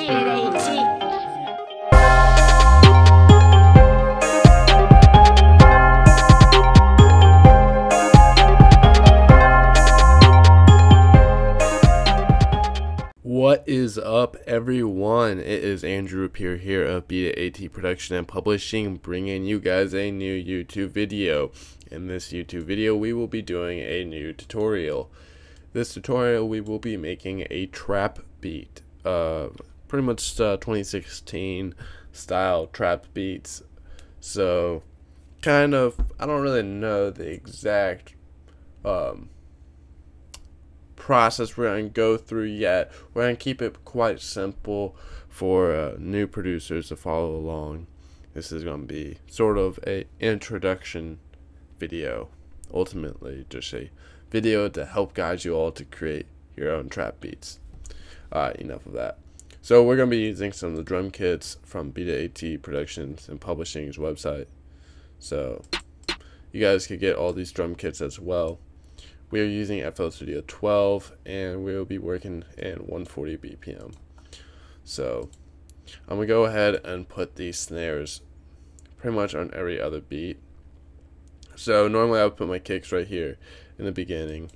Beat it, AT. What is up, everyone? It is Andrew here of Beat It AT Production and Publishing, bringing you guys a new YouTube video. In this YouTube video, we will be doing a new tutorial. This tutorial, we will be making a trap beat, pretty much 2016 style trap beats. So, kind of, I don't really know the exact process we're going to go through yet. We're going to keep it quite simple for new producers to follow along. This is going to be sort of a introduction video, ultimately just a video to help guide you all to create your own trap beats. Alright, enough of that. So we're going to be using some of the drum kits from Beat It AT Productions and Publishing's website. So you guys could get all these drum kits as well. We are using FL Studio 12 and we will be working in 140 BPM. So I'm going to go ahead and put these snares pretty much on every other beat. So normally I would put my kicks right here in the beginning.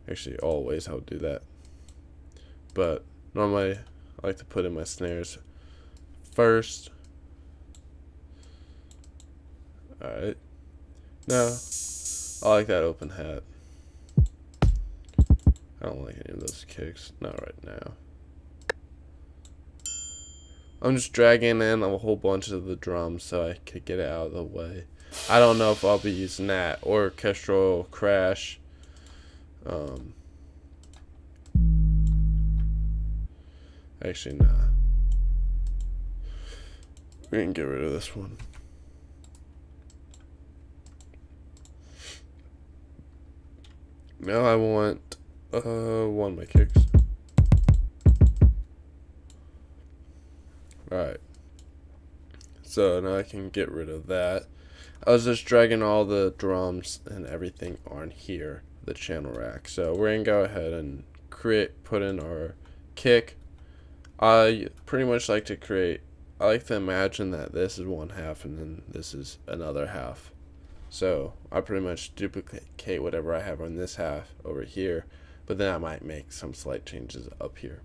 Actually, always I would do that. But normally I like to put in my snares first. Alright. Now, I like that open hat. I don't like any of those kicks, not right now. I'm just dragging in a whole bunch of the drums so I could get it out of the way. I don't know if I'll be using that or Orchestral Crash. Actually, nah. We can get rid of this one. Now I want one of my kicks. Alright. So now I can get rid of that. I was just dragging all the drums and everything on here, the channel rack. So we're gonna go ahead and put in our kick. I pretty much like to imagine that this is one half and then this is another half. So I pretty much duplicate whatever I have on this half over here, but then I might make some slight changes up here.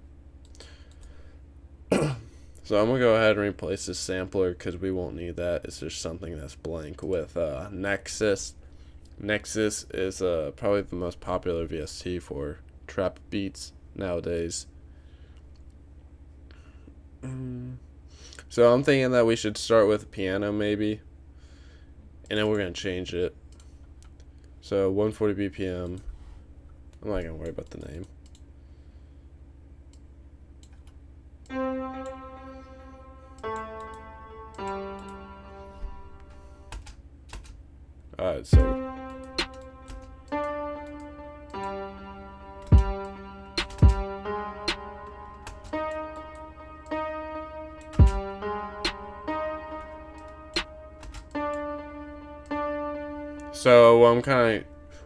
So I'm going to go ahead and replace this sampler because we won't need that. It's just something that's blank with Nexus. Nexus is probably the most popular VST for trap beats nowadays. So I'm thinking that we should start with piano maybe, and then we're going to change it. So 140 BPM. I'm not going to worry about the name. Alright, so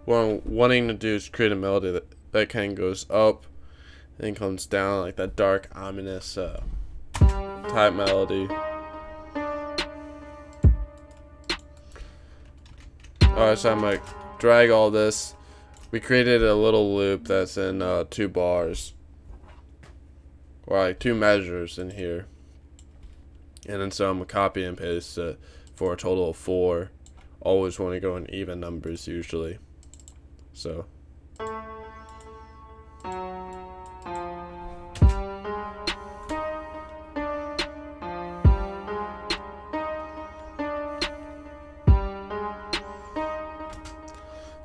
what I'm wanting to do is create a melody that kind of goes up and comes down, like that dark, ominous type melody. Alright, so I'm going to drag all this. We created a little loop that's in 2 bars, or like 2 measures in here. And then so I'm going to copy and paste it for a total of 4. Always want to go in even numbers usually. So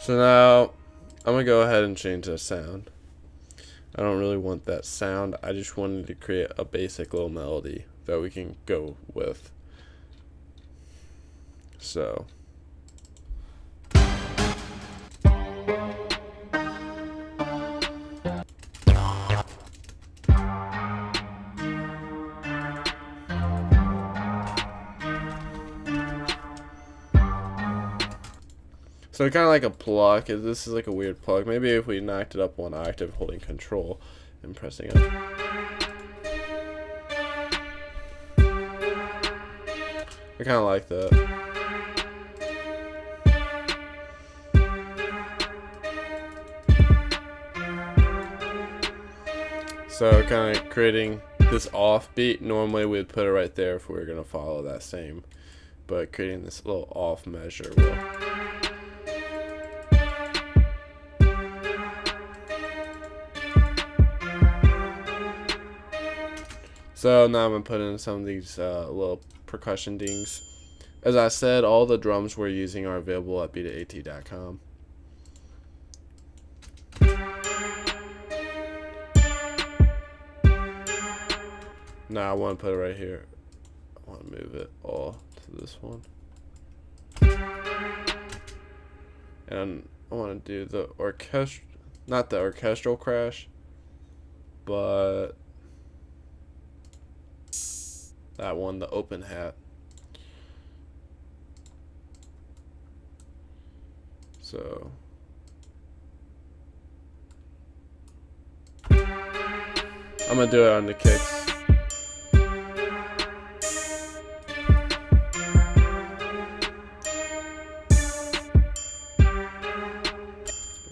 now I'm gonna go ahead and change the sound. I don't really want that sound. I just wanted to create a basic little melody that we can go with. So So kind of like a pluck. This is like a weird pluck. Maybe if we knocked it up 1 octave, holding Control and pressing up. I kind of like that. So kind of creating this offbeat. Normally we'd put it right there if we were going to follow that same. But creating this little off measure will. So now I'm going to put in some of these little percussion dings. As I said, all the drums we're using are available at beta-at.com. Now I want to put it right here. I want to move it all to this one. And I want to do the not the orchestral crash, but that one, the open hat. So I'm gonna do it on the kicks.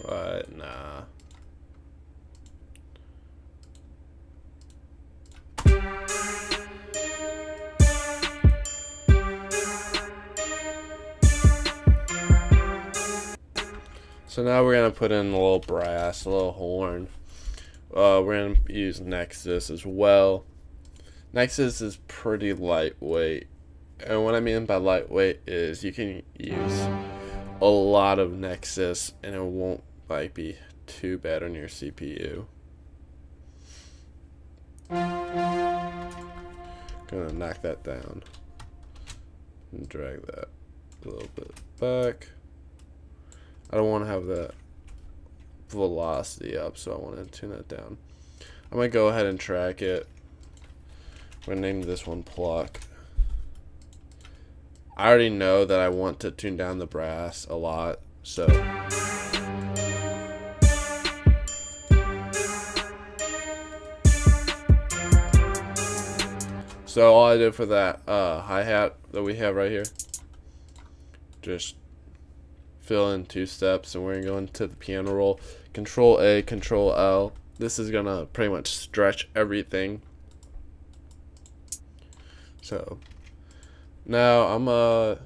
But nah. So now we're going to put in a little brass, a little horn. We're going to use Nexus as well. Nexus is pretty lightweight. And what I mean by lightweight is you can use a lot of Nexus and it won't like be too bad on your CPU. Gonna knock that down and drag that a little bit back. I don't want to have that velocity up, so I want to tune that down. I'm going to go ahead and track it. I'm going to name this one Pluck. I already know that I want to tune down the brass a lot, so all I did for that hi-hat that we have right here, just fill in 2 steps, and we're going to go into the piano roll. Control A, Control L. This is going to pretty much stretch everything. So now I'm not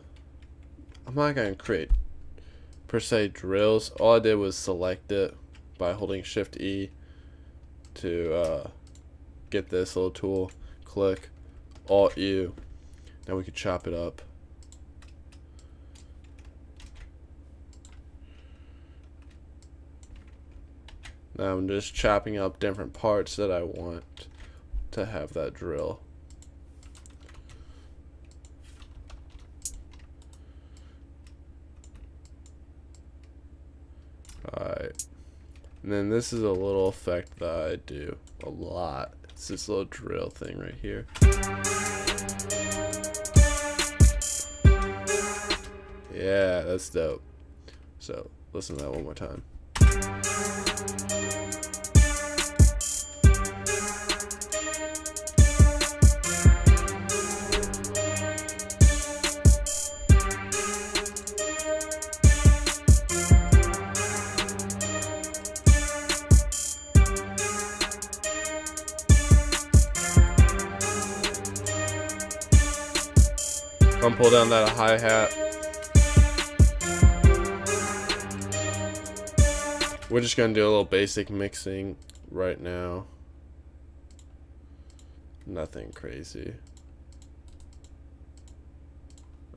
going to create per se drills. All I did was select it by holding Shift E to get this little tool. Click Alt U. Now we can chop it up. Now I'm just chopping up different parts that I want to have that drill. Alright. And then this is a little effect that I do a lot. It's this little drill thing right here. Yeah, that's dope. So listen to that one more time. I'm pull down that hi-hat. We're just gonna do a little basic mixing right now. Nothing crazy.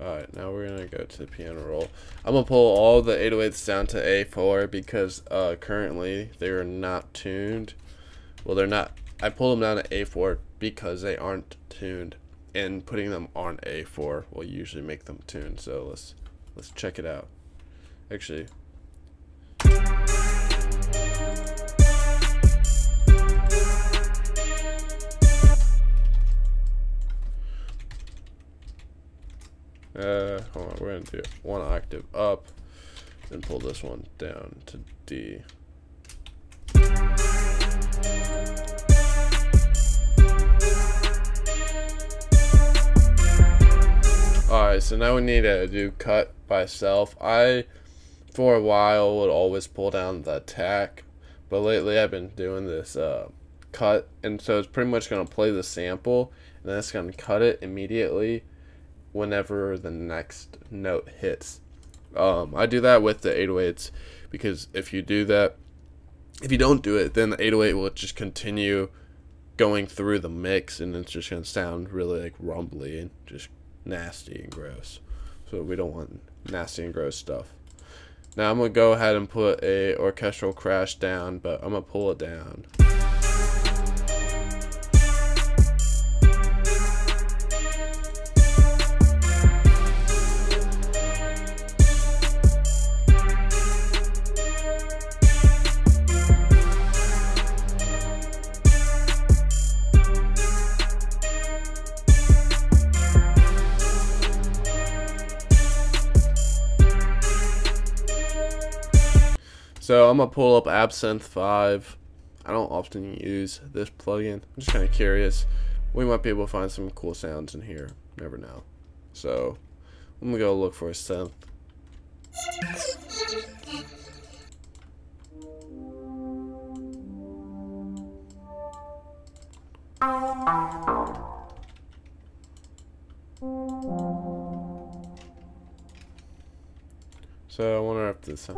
Alright, now we're gonna go to the piano roll. I'm gonna pull all the 808s down to A4 because currently they are not tuned. Well, they're not. I pulled them down to A4 because they aren't tuned. And putting them on A4 will usually make them tune. So let's check it out. Actually, hold on, we're gonna do 1 octave up and pull this one down to D. so now we need to do cut by self. I, for a while, would always pull down the attack, but lately I've been doing this cut, and so it's pretty much going to play the sample, and then it's going to cut it immediately whenever the next note hits. I do that with the 808s because if you don't do it, then the 808 will just continue going through the mix, and it's just going to sound really like rumbly and just nasty and gross. So we don't want nasty and gross stuff. Now I'm going to go ahead and put a orchestral crash down, but I'm going to pull it down. So I'm going to pull up Absinthe 5. I don't often use this plugin. I'm just kind of curious. We might be able to find some cool sounds in here. Never know. So I'm going to go look for a synth. So I wonder if this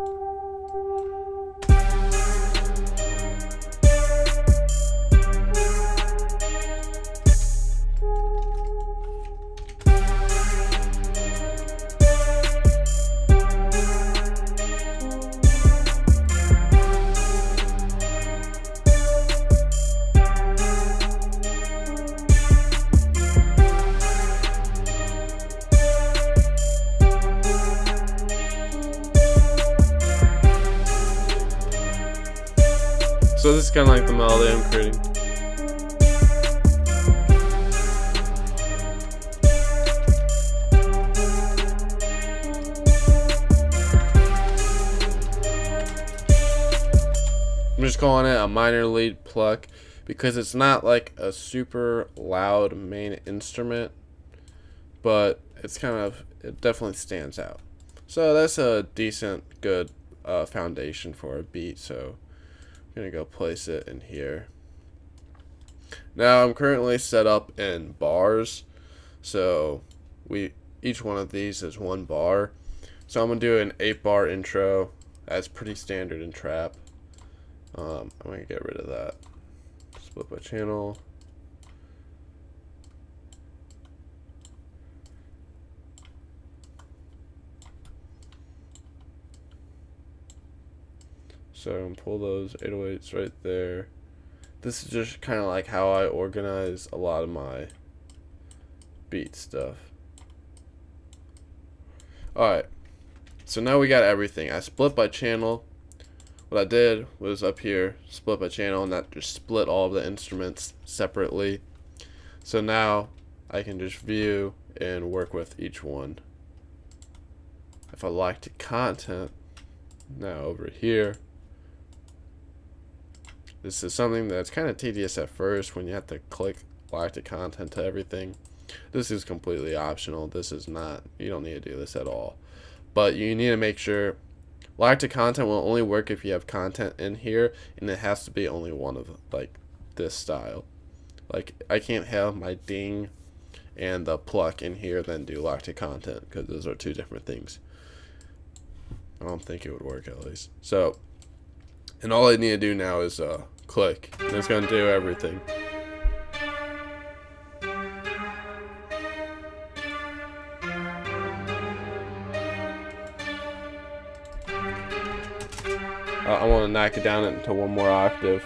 So this is kind of like the melody I'm creating. I'm just calling it a minor lead pluck because it's not like a super loud main instrument, but it's it definitely stands out. So that's a decent, good foundation for a beat. So I'm gonna go place it in here. Now I'm currently set up in bars, so each one of these is one bar. So I'm gonna do an 8-bar intro. That's pretty standard in trap. I'm gonna get rid of that. Split by channel. So I'm gonna pull those 808s right there. This is just kind of like how I organize a lot of my beat stuff. Alright, so now we got everything. I split by channel. What I did was up here, split by channel, and that just split all of the instruments separately. So now I can just view and work with each one. If I like the content, now over here, this is something that's kind of tedious at first when you have to click like the content to everything. This is completely optional. This is not, you don't need to do this at all. But you need to make sure like the content will only work if you have content in here, and it has to be only one of like this style. Like I can't have my ding and the pluck in here then do like the content, because those are two different things. I don't think it would work at least. So, and all I need to do now is click, and it's gonna do everything. I want to knock it down into one more octave.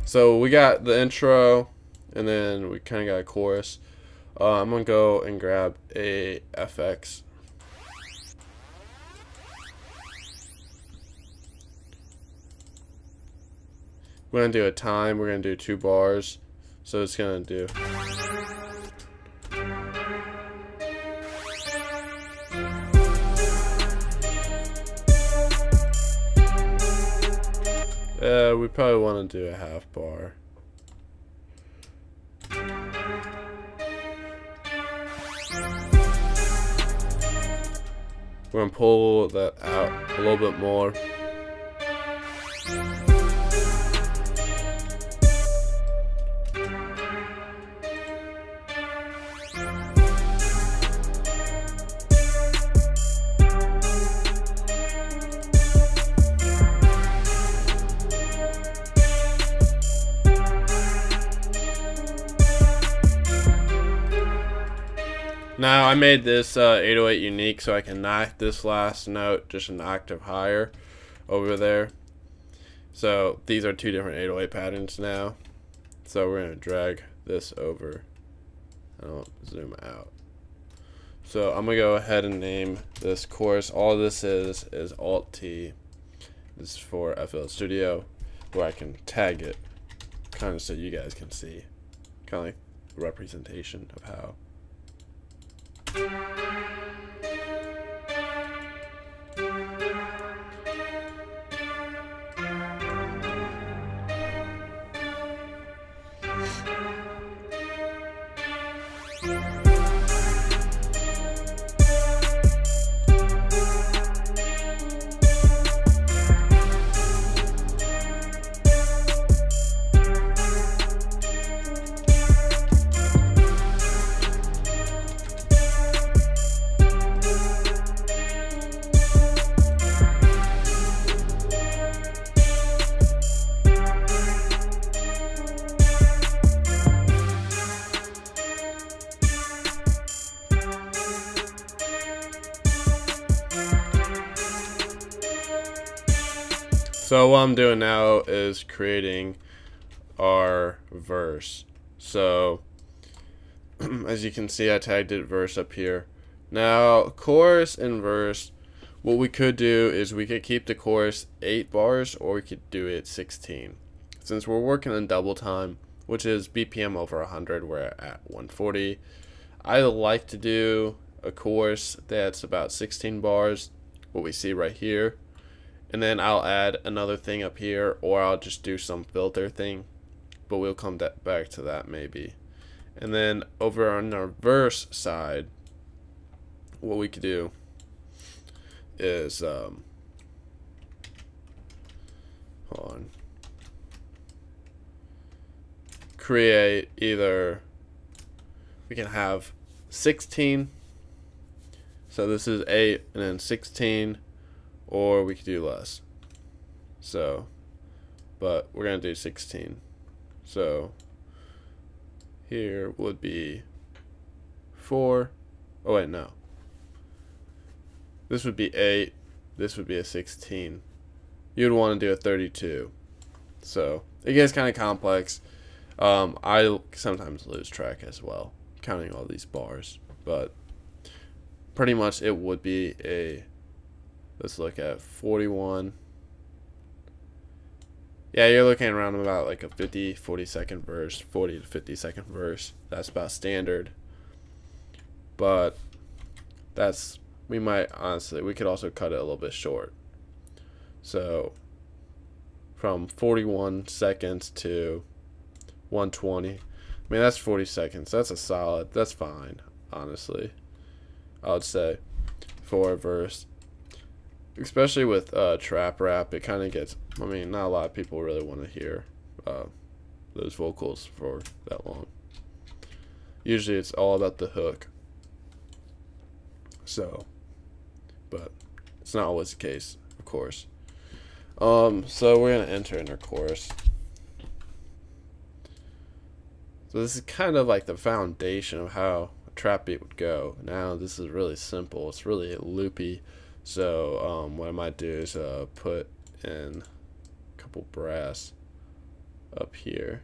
So we got the intro, and then we kind of got a chorus. I'm going to go and grab a FX. We're gonna do a time. We're gonna do 2 bars. So it's gonna do. We probably want to do a half bar. We're gonna pull that out a little bit more. Now I made this 808 unique so I can knock this last note just an octave higher over there. So these are 2 different 808 patterns now. So we're going to drag this over. I'll zoom out. So I'm going to go ahead and name this chorus. All this is Alt-T. This is for FL Studio, where I can tag it kind of so you guys can see. Kind of like a representation of how. So what I'm doing now is creating our verse. So as you can see, I tagged it verse up here. Now chorus and verse, what we could do is we could keep the chorus 8 bars or we could do it 16. Since we're working in double time, which is BPM over 100, we're at 140. I like to do a chorus that's about 16 bars, what we see right here. And then I'll add another thing up here, or I'll just do some filter thing. But we'll come back to that maybe. And then over on our verse side, what we could do is, hold on. Create either, we can have 16. So this is 8 and then 16. Or we could do less. So, but we're going to do 16. So, here would be 4. Oh, wait, no. This would be 8. This would be a 16. You'd want to do a 32. So, it gets kind of complex. I sometimes lose track as well, counting all these bars. But, pretty much it would be a... Let's look at 41. Yeah, you're looking around about like a 40 second verse, 40 to 50 second verse. That's about standard. But that's, we might honestly, we could also cut it a little bit short. So from 41 seconds to 120. I mean, that's 40 seconds. That's a solid, that's fine, honestly. I would say for a verse. Especially with trap rap, it kind of gets, I mean, not a lot of people really want to hear those vocals for that long. Usually it's all about the hook. So, but it's not always the case, of course. So we're going to enter in our chorus. So this is kind of like the foundation of how a trap beat would go. Now this is really simple. It's really loopy. So what I might do is put in a couple brass up here.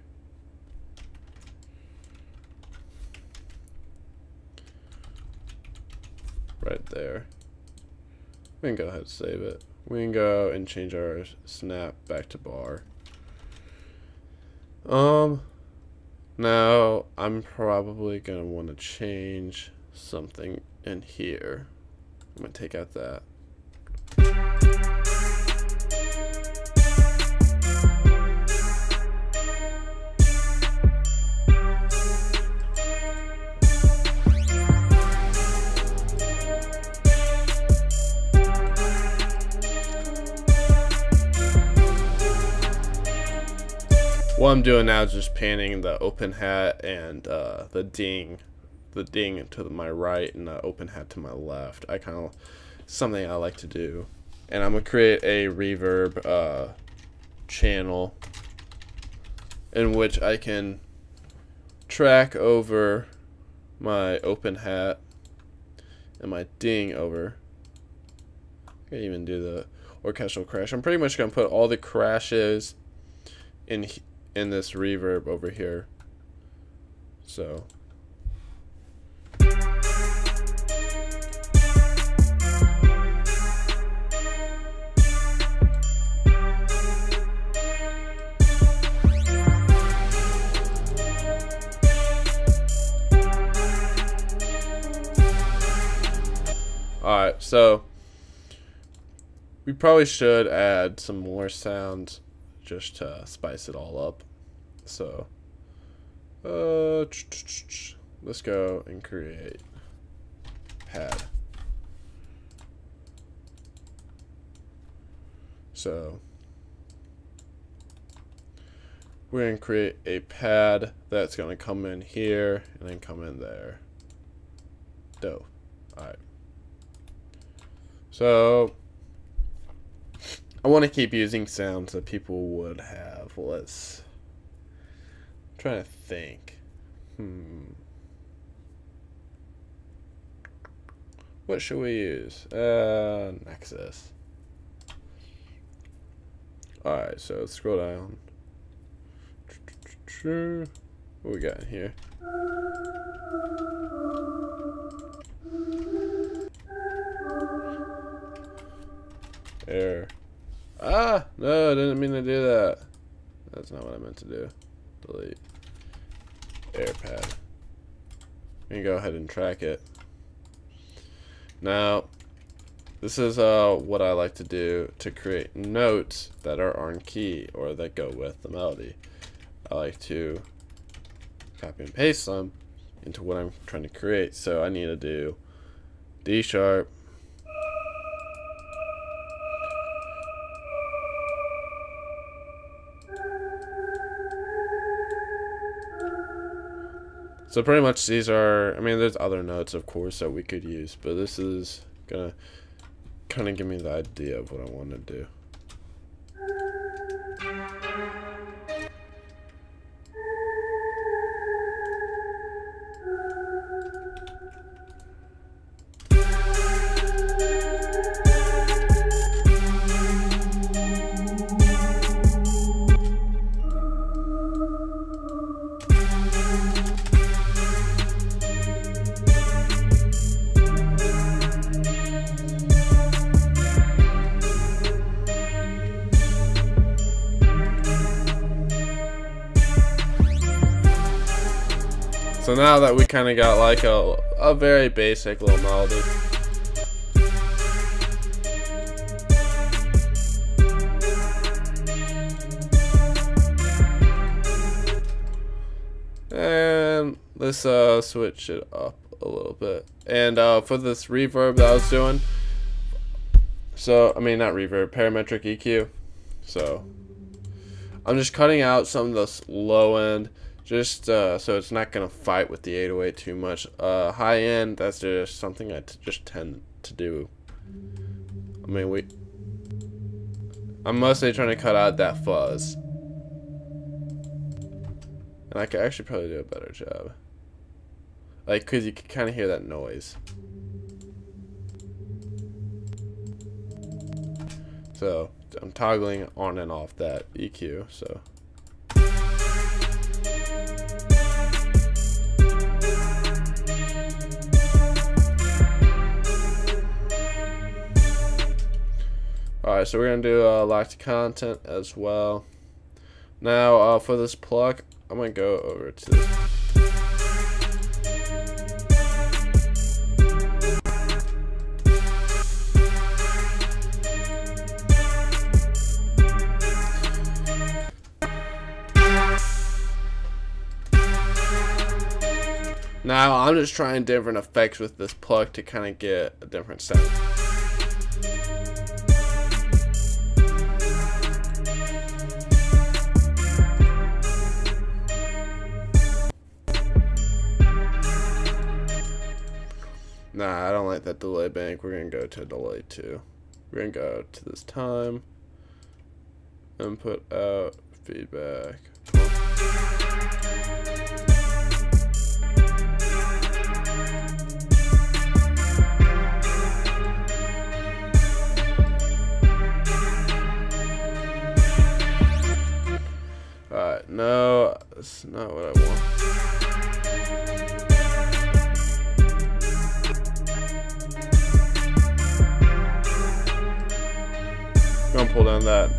Right there. We can go ahead and save it. We can go and change our snap back to bar. Now I'm probably gonna want to change something in here. I'm gonna take out that. What I'm doing now is just panning the open hat and the ding to my right and the open hat to my left. I kind of something I like to do, and I'm gonna create a reverb channel in which I can track over my open hat and my ding over. I can even do the orchestral crash. I'm pretty much gonna put all the crashes in this reverb over here. So alright, so we probably should add some more sounds just to spice it all up. So let's go and create pad. So we're going to create a pad that's going to come in here and then come in there. Dope. Alright. So I want to keep using sounds that people would have. Let's try to think. What should we use? Nexus. Alright, so let's scroll down. What we got in here? Error. Ah! No, I didn't mean to do that. That's not what I meant to do. Delete. Air pad. I'm gonna go ahead and track it. Now, this is what I like to do to create notes that are on key or that go with the melody. I like to copy and paste them into what I'm trying to create. So I need to do D sharp, so pretty much these are, I mean, there's other notes of course that we could use, but this is gonna kind of give me the idea of what I want to do. So now that we kind of got like a very basic little melody. And let's switch it up a little bit. And for this reverb that I was doing, so I mean not reverb, parametric EQ. So I'm just cutting out some of this low end, just so it's not gonna fight with the 808 too much. High end, that's just something I just tend to do. I mean, I'm mostly trying to cut out that fuzz, and I could actually probably do a better job, like, cause you can kind of hear that noise. So I'm toggling on and off that EQ. So alright, so we're gonna do locked content as well. Now for this plug, I'm gonna go over to this. Now I'm just trying different effects with this plug to kind of get a different sound. Nah, I don't like that delay bank. We're gonna go to delay 2. We're gonna go to this time, input, out, feedback. Alright, no, that's not what I want. Gonna pull down that.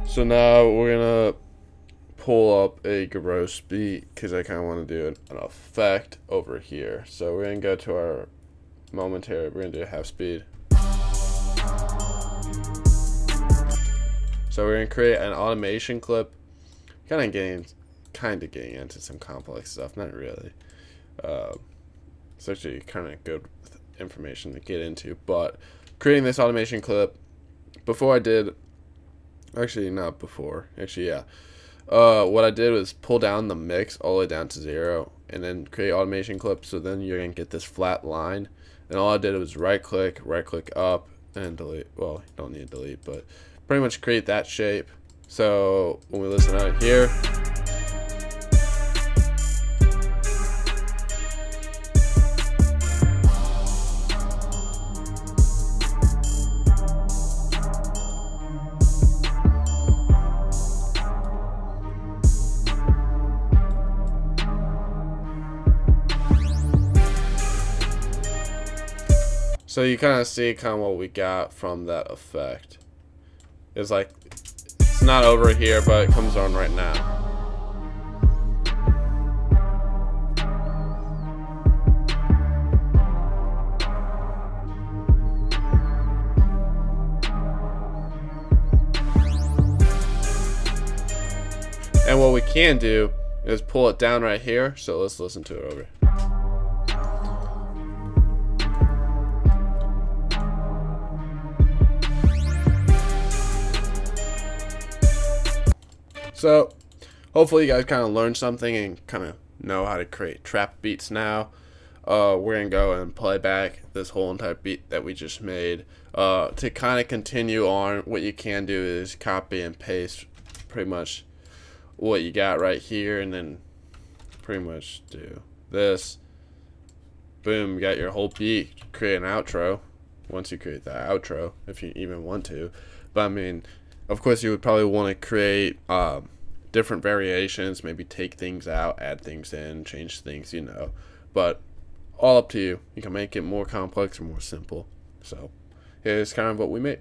So now we're gonna pull up a gross beat because I kind of want to do an effect over here. So we're gonna go to our momentary. We're gonna do half speed. So we're gonna create an automation clip. Kind of getting into some complex stuff. Not really. It's actually kind of good information to get into, but creating this automation clip, before I did, actually not before, actually yeah, what I did was pull down the mix all the way down to 0 and then create automation clip, so then you're gonna get this flat line, and all I did was right click up and delete. Well, you don't need to delete, but pretty much create that shape. So when we listen out here, so you kind of see what we got from that effect. It's like, it's not over here, but it comes on right now. And what we can do is pull it down right here. So let's listen to it over. So hopefully you guys kind of learned something and kind of know how to create trap beats now. We're going to go and play back this whole entire beat that we just made. To kind of continue on, what you can do is copy and paste pretty much what you got right here, and then pretty much do this. Boom, you got your whole beat. Create an outro once you create that outro, if you even want to. But I mean, of course you would probably want to create different variations, maybe take things out, add things in, change things, you know. But all up to you. You can make it more complex or more simple. So here's kind of what we made.